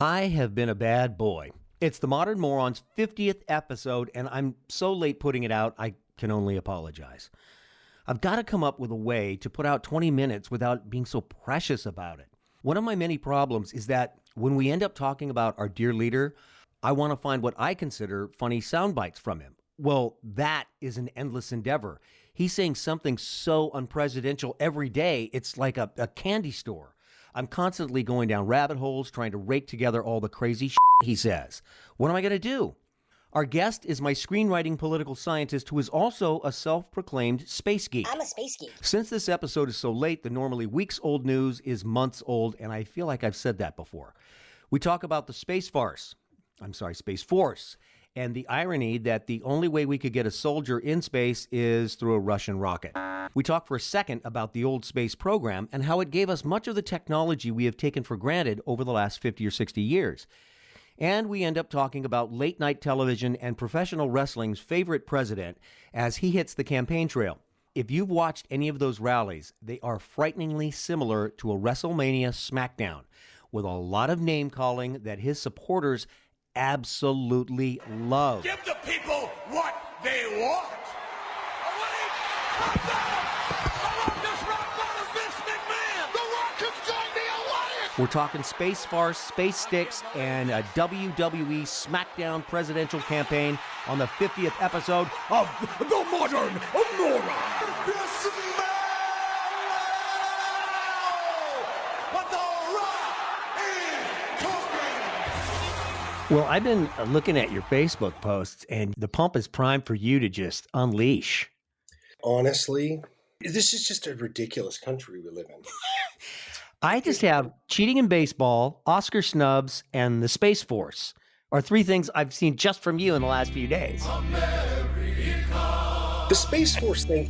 I have been a bad boy. It's the Modern Morons 50th episode, and I'm so late putting it out, I can only apologize. I've got to come up with a way to put out 20 minutes without being so precious about it. One of my many problems is that when we end up talking about our dear leader, I want to find what I consider funny sound bites from him. Well, that is an endless endeavor. He's saying something so unpresidential every day, it's like a candy store. I'm constantly going down rabbit holes trying to rake together all the crazy shit he says. What am I going to do? Our guest is my screenwriting political scientist who is also a self-proclaimed space geek. I'm a space geek. Since this episode is so late, the normally weeks-old news is months old, and I feel like I've said that before. We talk about the Space Farce, and the irony that the only way we could get a soldier in space is through a Russian rocket. We talk for a second about the old space program and how it gave us much of the technology we have taken for granted over the last 50 or 60 years. And we end up talking about late-night television and professional wrestling's favorite president as he hits the campaign trail. If you've watched any of those rallies, they are frighteningly similar to a WrestleMania Smackdown, with a lot of name-calling that his supporters absolutely love. Give the people what they want. We're talking Space Farce, Space Sticks, and a WWE Smackdown presidential campaign on the 50th episode of The Modern Moron. Well, I've been looking at your Facebook posts, and the pump is primed for you to just unleash. Honestly, this is just a ridiculous country we live in. I just have cheating in baseball, Oscar snubs, and the Space Force are three things I've seen just from you in the last few days. America. The Space Force thing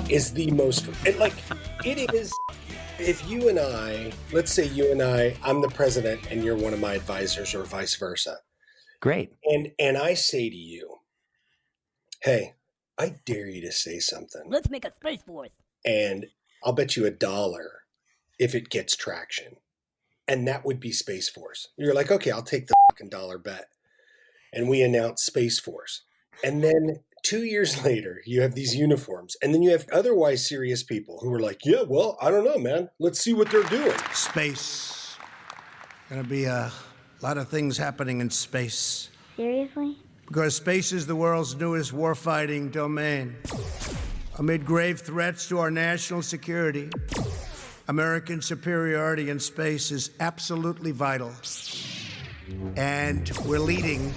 is the most, it is, if you and I, let's say you and I'm the president and you're one of my advisors or vice versa. Great. And I say to you, hey, I dare you to say something. Let's make a Space Force. And I'll bet you $1 if it gets traction. And that would be Space Force. You're like, okay, I'll take the fucking dollar bet. And we announce Space Force. And then 2 years later, you have these uniforms. And then you have otherwise serious people who are like, yeah, well, I don't know, man. Let's see what they're doing. Space. Gonna be a lot of things happening in space. Seriously? Because space is the world's newest warfighting domain. Amid grave threats to our national security, American superiority in space is absolutely vital. And we're leading.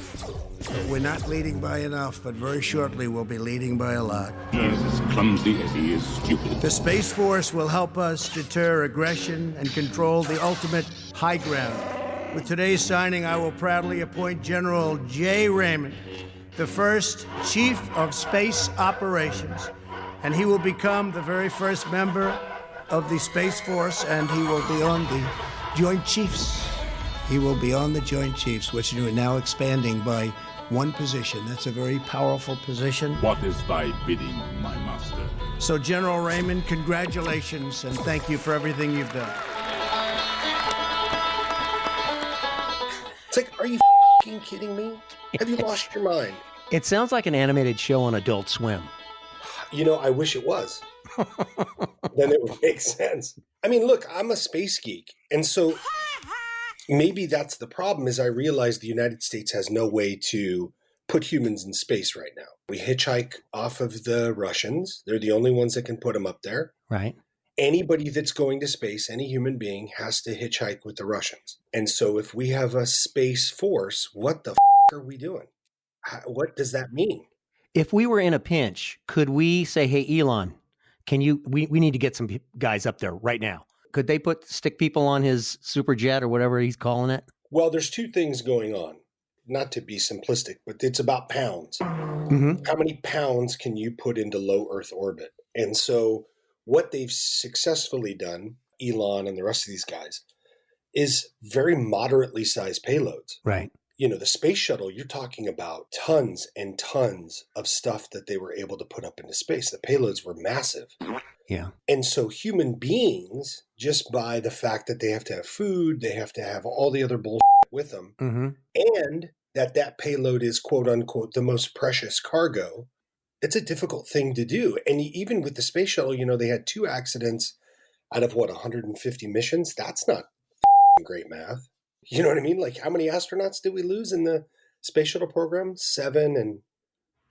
We're not leading by enough, but very shortly we'll be leading by a lot. As clumsy as he is stupid. The Space Force will help us deter aggression and control the ultimate high ground. With today's signing, I will proudly appoint General J. Raymond, the first Chief of Space Operations. And he will become the very first member of the Space Force, and he will be on the Joint Chiefs. He will be on the Joint Chiefs, which are now expanding by one position. That's a very powerful position. What is thy bidding, my master? So, General Raymond, congratulations, and thank you for everything you've done. It's like, are you f***ing kidding me? Have you lost your mind? It sounds like an animated show on Adult Swim. You know, I wish it was. Then it would make sense. I mean, look, I'm a space geek. And so maybe that's the problem is I realize the United States has no way to put humans in space right now. We hitchhike off of the Russians. They're the only ones that can put them up there. Right. Anybody that's going to space, any human being, has to hitchhike with the Russians. And so if we have a Space Force, what the are we doing? What does that mean? If we were in a pinch, could we say, hey, Elon, we need to get some guys up there right now? Could they stick people on his super jet or whatever he's calling it? Well, there's two things going on. Not to be simplistic, but it's about pounds. Mm-hmm. How many pounds can you put into low Earth orbit? And so what they've successfully done, Elon and the rest of these guys, is very moderately sized payloads. Right. You know, the space shuttle, you're talking about tons and tons of stuff that they were able to put up into space. The payloads were massive. Yeah. And so human beings, just by the fact that they have to have food, they have to have all the other bullshit with them, and that payload is quote unquote the most precious cargo, it's a difficult thing to do. And even with the space shuttle, they had 2 accidents out of 150 missions. That's not great math. You know what I mean? Like, how many astronauts did we lose in the space shuttle program? 7 and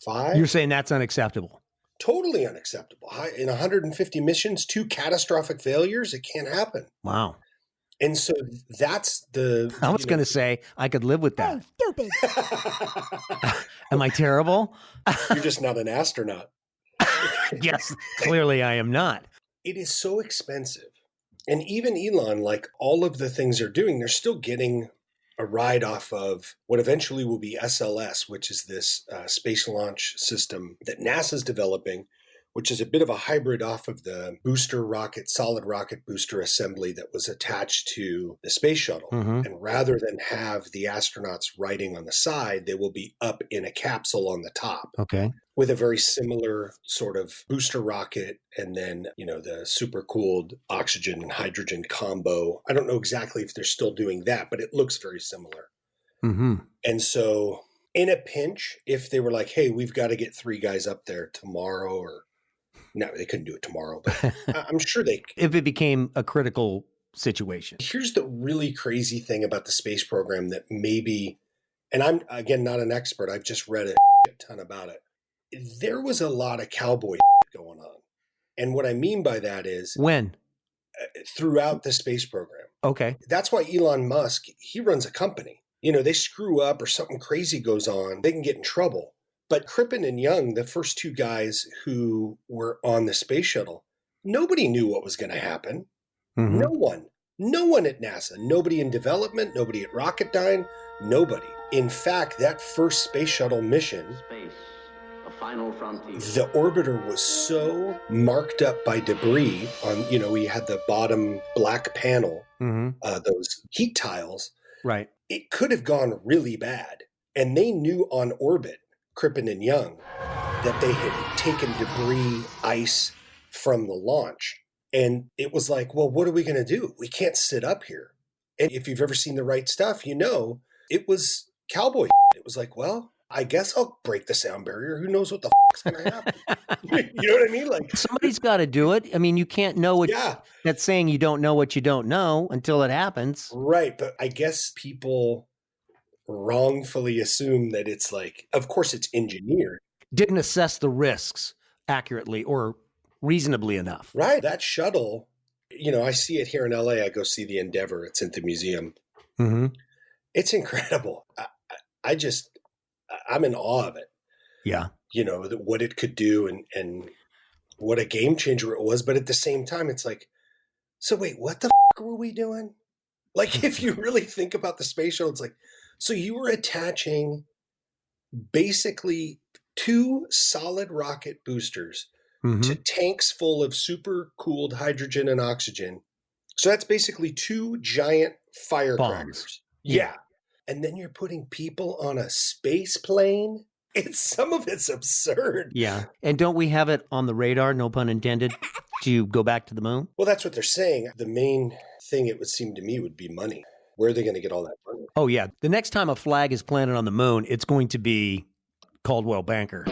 5? You're saying that's unacceptable. Totally unacceptable. In 150 missions, 2 catastrophic failures, it can't happen. Wow. And so that's the... I was going to say, I could live with that. Stupid. Am I terrible? You're just not an astronaut. Yes, clearly I am not. It is so expensive. And even Elon, like all of the things they're doing, they're still getting a ride off of what eventually will be SLS, which is this space launch system that NASA's developing, which is a bit of a hybrid off of the booster rocket, solid rocket booster assembly that was attached to the space shuttle. And rather than have the astronauts riding on the side, they will be up in a capsule on the top. Okay. With a very similar sort of booster rocket and then, the super cooled oxygen and hydrogen combo. I don't know exactly if they're still doing that, but it looks very similar. And so in a pinch, if they were like, hey, we've got to get 3 guys up there tomorrow, or no, they couldn't do it tomorrow, but I'm sure they could. If it became a critical situation. Here's the really crazy thing about the space program that maybe, and I'm, again, not an expert. I've just read a ton about it. There was a lot of cowboy going on. And what I mean by that is... When? Throughout the space program. Okay. That's why Elon Musk, he runs a company. They screw up or something crazy goes on, they can get in trouble. But Crippen and Young, the first 2 guys who were on the space shuttle, nobody knew what was going to happen. No one at NASA, nobody in development, nobody at Rocketdyne, nobody. In fact, that first space shuttle mission... Space. Final frontier. The orbiter was so marked up by debris on, we had the bottom black panel, those heat tiles. Right. It could have gone really bad. And they knew on orbit, Crippen and Young, that they had taken debris, ice from the launch. And it was like, well, what are we going to do? We can't sit up here. And if you've ever seen The Right Stuff, it was cowboy. It was like, well, I guess I'll break the sound barrier. Who knows what the is going to happen? You know what I mean? Like, somebody's got to do it. I mean, you can't know what. Yeah. That's saying you don't know what you don't know until it happens. Right. But I guess people wrongfully assume that it's like, of course it's engineered. Didn't assess the risks accurately or reasonably enough. Right. That shuttle, I see it here in LA. I go see the Endeavor. It's at the museum. It's incredible. I'm in awe of it. Yeah. What it could do and what a game changer it was. But at the same time, it's like, so wait, what the were we doing? Like, if you really think about the space shuttle, it's like, so you were attaching basically 2 solid rocket boosters to tanks full of super cooled hydrogen and oxygen. So that's basically 2 giant firecrackers. Bombs. Yeah. And then you're putting people on a space plane. Some of it's absurd. Yeah. And don't we have it on the radar, no pun intended, to go back to the moon? Well, that's what they're saying. The main thing, it would seem to me, would be money. Where are they going to get all that money? Oh, yeah. The next time a flag is planted on the moon, it's going to be Caldwell Banker.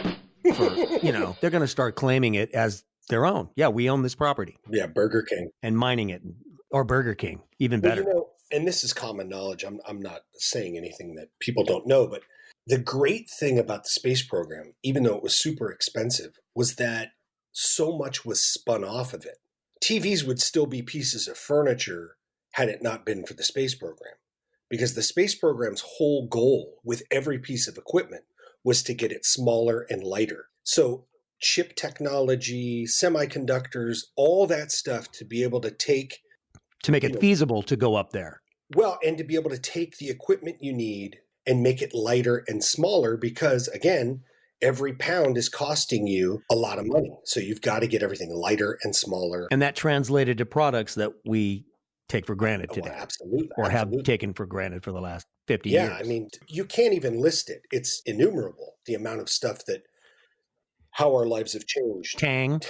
They're going to start claiming it as their own. Yeah, we own this property. Yeah, Burger King. And mining it. Or Burger King, even better. And this is common knowledge. I'm not saying anything that people don't know, but the great thing about the space program, even though it was super expensive, was that so much was spun off of it. TVs would still be pieces of furniture had it not been for the space program, because the space program's whole goal with every piece of equipment was to get it smaller and lighter. So chip technology, semiconductors, all that stuff to be able to take... To make it feasible to go up there. Well, and to be able to take the equipment you need and make it lighter and smaller, because, again, every pound is costing you a lot of money. So you've got to get everything lighter and smaller. And that translated to products that we take for granted today. Well, absolutely. Or have taken for granted for the last 50 years. Yeah, I mean, you can't even list it. It's innumerable, the amount of stuff how our lives have changed. Tang.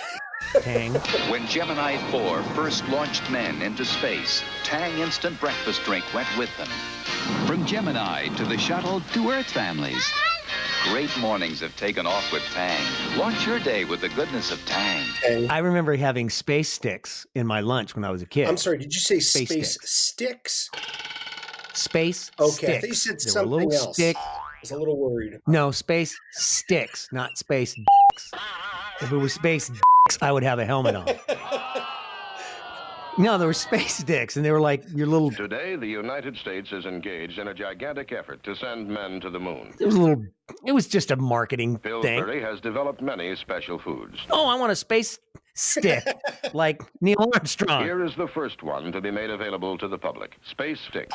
Tang. When Gemini 4 first launched men into space, Tang instant breakfast drink went with them. From Gemini to the shuttle to Earth families. Great mornings have taken off with Tang. Launch your day with the goodness of Tang. I remember having space sticks in my lunch when I was a kid. I'm sorry, did you say Space sticks? Space Okay, sticks. I think you said They were something little else. sticks. I was a little worried. No, space sticks, not space dicks. If it was space dicks, I would have a helmet on. No, they were space dicks, and they were like your little. Today, the United States is engaged in a gigantic effort to send men to the moon. It was just a marketing thing. Pillsbury has developed many special foods. Oh, I want a space stick, like Neil Armstrong. Here is the first one to be made available to the public. Space Fix.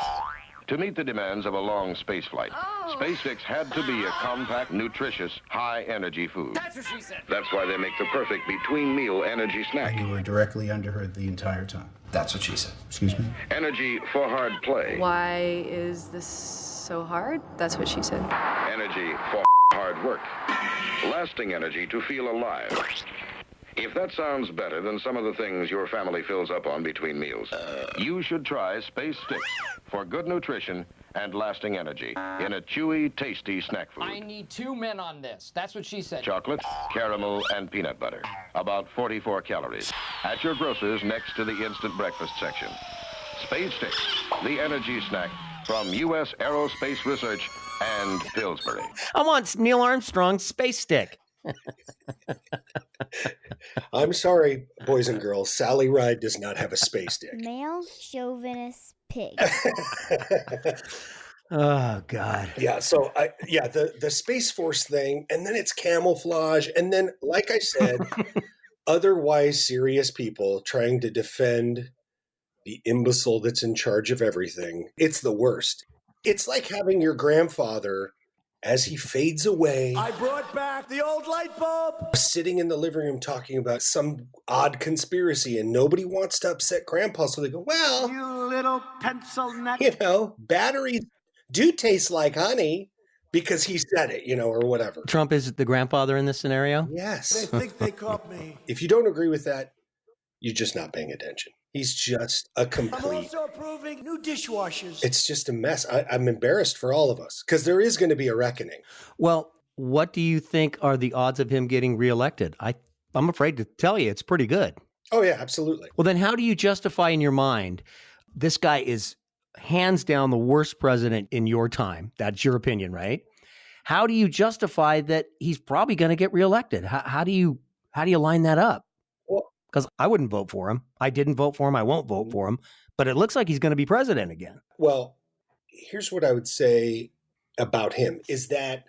To meet the demands of a long space flight, Space Fix had to be a compact, nutritious, high-energy food. That's what she said. That's why they make the perfect between-meal energy snack. You were directly under her the entire time. That's what she said. Excuse me? Energy for hard play. Why is this so hard? That's what she said. Energy for hard work. Lasting energy to feel alive. If that sounds better than some of the things your family fills up on between meals, you should try Space Sticks for good nutrition and lasting energy in a chewy, tasty snack food. I need 2 men on this. That's what she said. Chocolate, caramel, and peanut butter. About 44 calories. At your grocer's next to the instant breakfast section. Space Sticks, the energy snack from U.S. Aerospace Research and Pillsbury. I want Neil Armstrong's space stick. I'm sorry, boys and girls. Sally Ride does not have a space stick. Male chauvinist pig. Oh God. Yeah. So the Space Force thing, and then it's camouflage, and then, like I said, otherwise serious people trying to defend the imbecile that's in charge of everything. It's the worst. It's like having your grandfather, as he fades away, I brought back the old light bulb. sitting in the living room talking about some odd conspiracy, and nobody wants to upset grandpa. So they go, well, You little pencil neck. Batteries do taste like honey because he said it, or whatever. Trump is the grandfather in this scenario? Yes. They think they caught me. If you don't agree with that, you're just not paying attention. He's just a I'm complete. also approving new dishwashers. It's just a mess. I'm embarrassed for all of us because there is going to be a reckoning. Well, what do you think are the odds of him getting reelected? I'm afraid to tell you, it's pretty good. Oh, yeah, absolutely. Well, then how do you justify in your mind, this guy is hands down the worst president in your time? That's your opinion, right? How do you justify that he's probably going to get reelected? How do you line that up? Well, because I wouldn't vote for him. I didn't vote for him. I won't vote for him. But it looks like he's going to be president again. Well, here's what I would say about him is that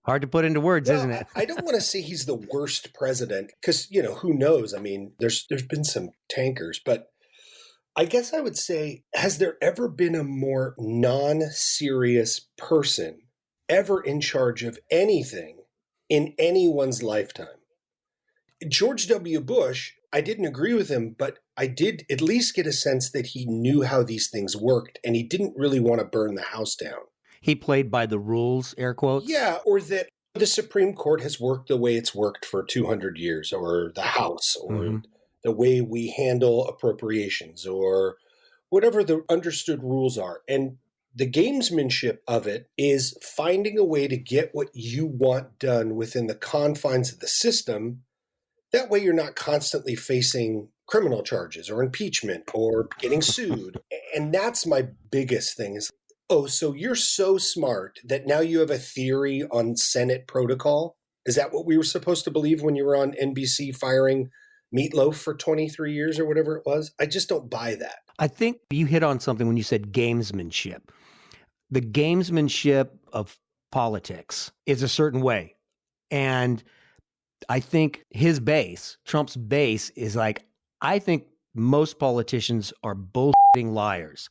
hard to put into words, isn't it? I don't want to say he's the worst president because, who knows? I mean, there's been some tankers, but I guess I would say, has there ever been a more non-serious person ever in charge of anything in anyone's lifetime? George W. Bush, I didn't agree with him, but I did at least get a sense that he knew how these things worked and he didn't really want to burn the house down. He played by the rules, air quotes? Yeah, or that the Supreme Court has worked the way it's worked for 200 years, or the House, or the way we handle appropriations, or whatever the understood rules are. And the gamesmanship of it is finding a way to get what you want done within the confines of the system. That way you're not constantly facing criminal charges or impeachment or getting sued. And that's my biggest thing is, oh, so you're so smart that now you have a theory on Senate protocol? Is that what we were supposed to believe when you were on NBC firing Meatloaf for 23 years or whatever it was? I just don't buy that. I think you hit on something when you said gamesmanship. The gamesmanship of politics is a certain way. And I think his base, Trump's base, is like, I think most politicians are bullshitting liars.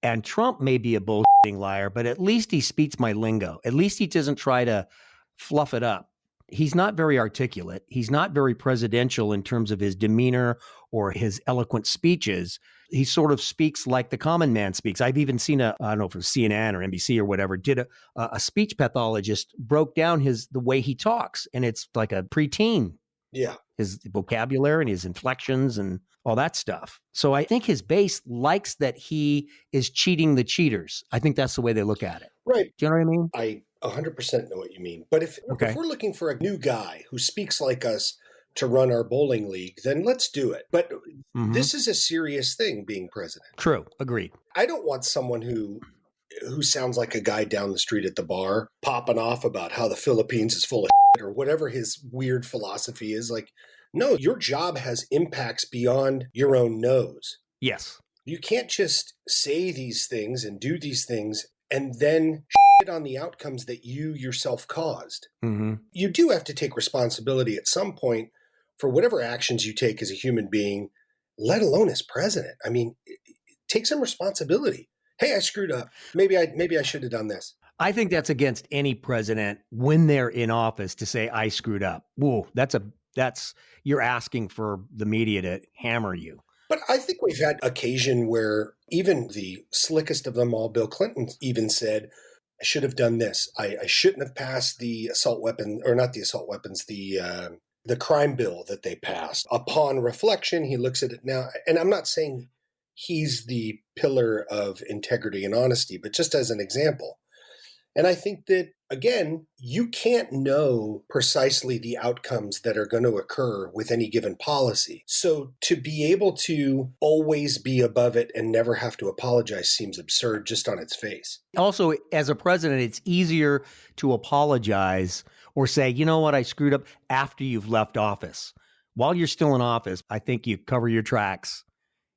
And Trump may be a bullshitting liar, but at least he speaks my lingo. At least he doesn't try to fluff it up. He's not very articulate. He's not very presidential in terms of his demeanor or his eloquent speeches. He sort of speaks like the common man speaks. I've even seen I don't know if it was CNN or NBC or whatever, did a speech pathologist broke down the way he talks. And it's like a preteen. Yeah. His vocabulary and his inflections and all that stuff. So I think his base likes that he is cheating the cheaters. I think that's the way they look at it. Right. Do you know what I mean? I 100% know what you mean. But if we're looking for a new guy who speaks like us to run our bowling league, then let's do it. But this is a serious thing, being president. True. Agreed. I don't want someone who sounds like a guy down the street at the bar popping off about how the Philippines is full of shit or whatever his weird philosophy is. Like, no, your job has impacts beyond your own nose. Yes. You can't just say these things and do these things and then shit on the outcomes that you yourself caused. Mm-hmm. You do have to take responsibility at some point for whatever actions you take as a human being, let alone as president. I mean, take some responsibility. Hey, I screwed up. Maybe I should have done this. I think that's against any president when they're in office to say, I screwed up. Whoa, you're asking for the media to hammer you. But I think we've had occasion where even the slickest of them all, Bill Clinton, even said, I should have done this. I shouldn't have passed the assault weapon, or not the assault weapons, the crime bill that they passed. Upon reflection, he looks at it now, and I'm not saying he's the pillar of integrity and honesty, but just as an example. And I think that, again, you can't know precisely the outcomes that are going to occur with any given policy. So to be able to always be above it and never have to apologize seems absurd just on its face. Also, as a president, it's easier to apologize or say, you know what, I screwed up after you've left office. While you're still in office, I think you cover your tracks.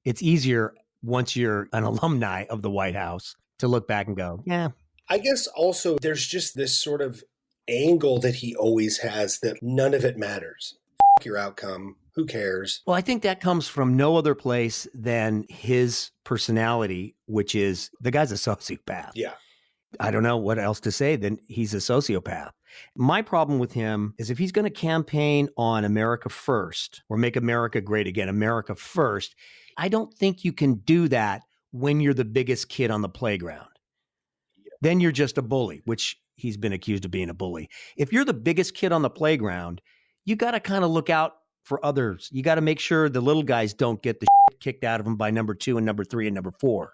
It's easier once you're an alumni of the White House to look back and go, yeah. I guess also there's just this sort of angle that he always has that none of it matters. F your outcome. Who cares? Well, I think that comes from no other place than his personality, which is the guy's a sociopath. Yeah. I don't know what else to say than he's a sociopath. My problem with him is if he's going to campaign on America first or make America great again, America first, I don't think you can do that when you're the biggest kid on the playground. Then you're just a bully, which he's been accused of being a bully. If you're the biggest kid on the playground, you got to kind of look out for others. You got to make sure the little guys don't get the shit kicked out of them by number 2 and number 3 and number 4.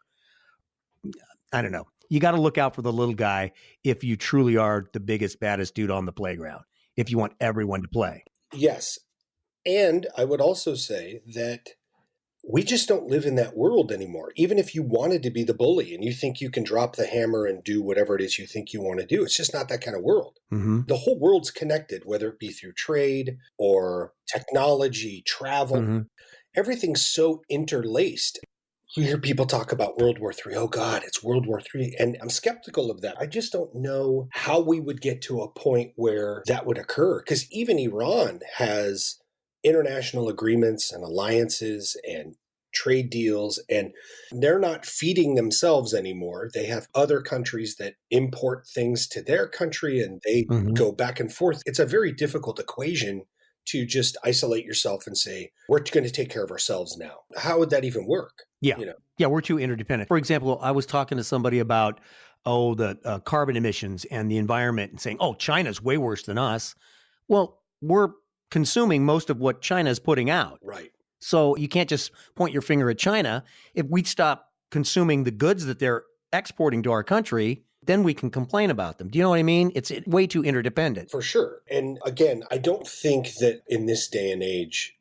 I don't know. You got to look out for the little guy if you truly are the biggest, baddest dude on the playground, if you want everyone to play. Yes. And I would also say that we just don't live in that world anymore. Even if you wanted to be the bully and you think you can drop the hammer and do whatever it is you think you want to do, it's just not that kind of world. Mm-hmm. The whole world's connected, whether it be through trade or technology, travel. Mm-hmm. Everything's so interlaced. You hear people talk about World War III. Oh, God, it's World War III. And I'm skeptical of that. I just don't know how we would get to a point where that would occur. Because even Iran has international agreements and alliances and trade deals, and they're not feeding themselves anymore. They have other countries that import things to their country and they go back and forth. It's a very difficult equation to just isolate yourself and say, we're going to take care of ourselves now. How would that even work? Yeah. You know? Yeah, we're too interdependent. For example, I was talking to somebody about, the carbon emissions and the environment and saying, China's way worse than us. Well, we're consuming most of what China's putting out. Right. So you can't just point your finger at China. If we stop consuming the goods that they're exporting to our country, then we can complain about them. Do you know what I mean? It's way too interdependent. For sure. And again, I don't think that in this day and age,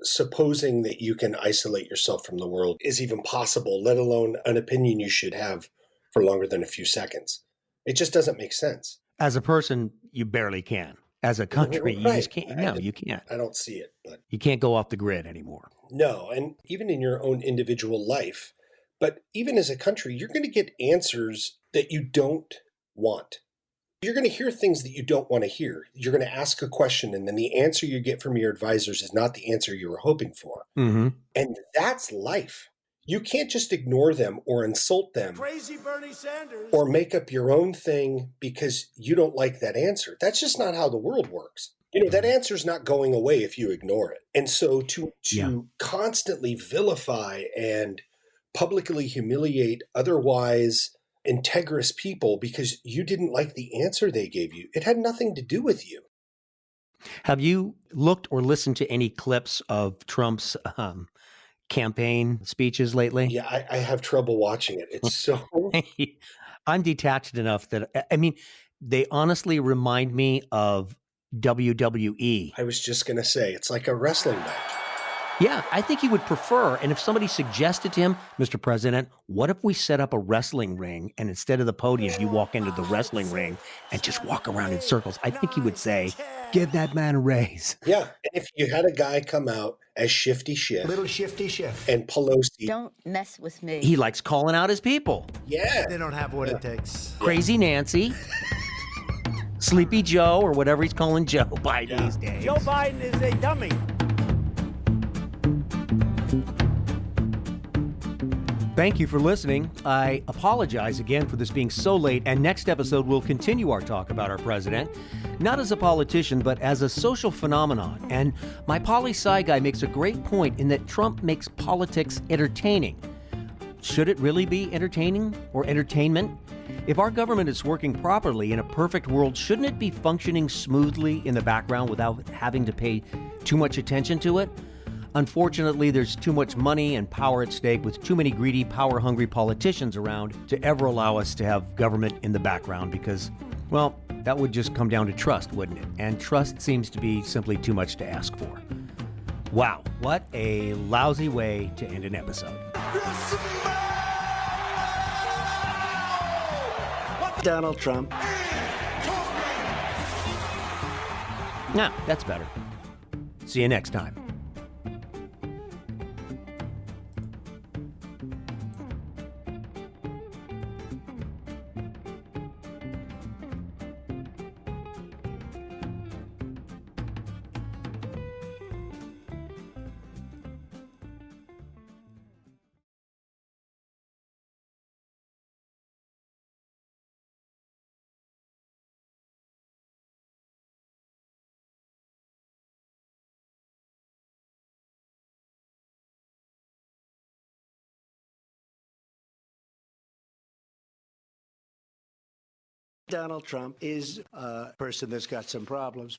supposing that you can isolate yourself from the world is even possible, let alone an opinion you should have for longer than a few seconds. It just doesn't make sense. As a person, you barely can. As a country, you just can't. No, you can't. I don't see it. But you can't go off the grid anymore. No, and even in your own individual life, but even as a country, you're going to get answers that you don't want. You're going to hear things that you don't want to hear. You're going to ask a question, and then the answer you get from your advisors is not the answer you were hoping for. Mm-hmm. And that's life. You can't just ignore them or insult them. Crazy Bernie Sanders. Or make up your own thing because you don't like that answer. That's just not how the world works. That answer's not going away if you ignore it. And so to constantly vilify and publicly humiliate otherwise integrous people because you didn't like the answer they gave you, it had nothing to do with you. Have you looked or listened to any clips of Trump's campaign speeches lately? Yeah, I have trouble watching it. It's so... I'm detached enough that, I mean, they honestly remind me of WWE. I was just going to say, it's like a wrestling match. Yeah, I think he would prefer. And if somebody suggested to him, Mr. President, what if we set up a wrestling ring and instead of the podium, you walk into the wrestling ring and just walk around in circles? I think he would say, give that man a raise. Yeah. And if you had a guy come out as Shifty Schiff. Little Shifty Schiff. And Pelosi. Don't mess with me. He likes calling out his people. Yeah. They don't have what it takes. Crazy Nancy. Sleepy Joe, or whatever he's calling Joe Biden these days. Joe Biden is a dummy. Thank you for listening. I apologize again for this being so late, and next episode we'll continue our talk about our president, not as a politician, but as a social phenomenon. And my poli-sci guy makes a great point in that Trump makes politics entertaining. Should it really be entertaining or entertainment? If our government is working properly in a perfect world, shouldn't it be functioning smoothly in the background without having to pay too much attention to it? Unfortunately, there's too much money and power at stake with too many greedy, power-hungry politicians around to ever allow us to have government in the background because, well, that would just come down to trust, wouldn't it? And trust seems to be simply too much to ask for. Wow, what a lousy way to end an episode. Donald Trump. Nah, that's better. See you next time. Donald Trump is a person that's got some problems.